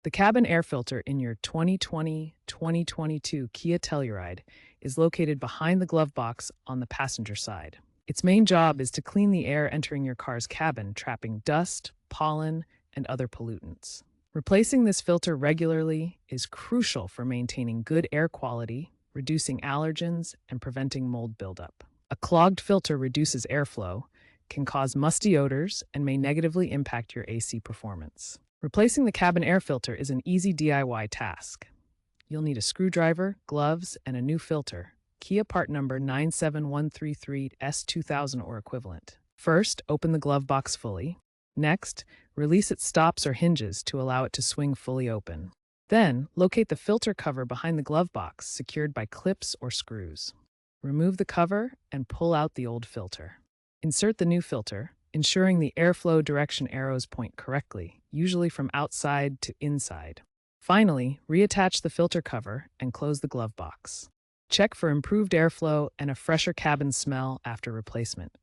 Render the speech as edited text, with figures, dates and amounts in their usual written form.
The cabin air filter in your 2020-2022 Kia Telluride is located behind the glove box on the passenger side. Its main job is to clean the air entering your car's cabin, trapping dust, pollen, and other pollutants. Replacing this filter regularly is crucial for maintaining good air quality, reducing allergens, and preventing mold buildup. A clogged filter reduces airflow, can cause musty odors, and may negatively impact your AC performance. Replacing the cabin air filter is an easy DIY task. You'll need a screwdriver, gloves, and a new filter. Kia part number 97133S2000 or equivalent. First, open the glove box fully. Next, release its stops or hinges to allow it to swing fully open. Then, locate the filter cover behind the glove box, secured by clips or screws. Remove the cover and pull out the old filter. Insert the new filter, ensuring the airflow direction arrows point correctly, usually from outside to inside. Finally, reattach the filter cover and close the glove box. Check for improved airflow and a fresher cabin smell after replacement.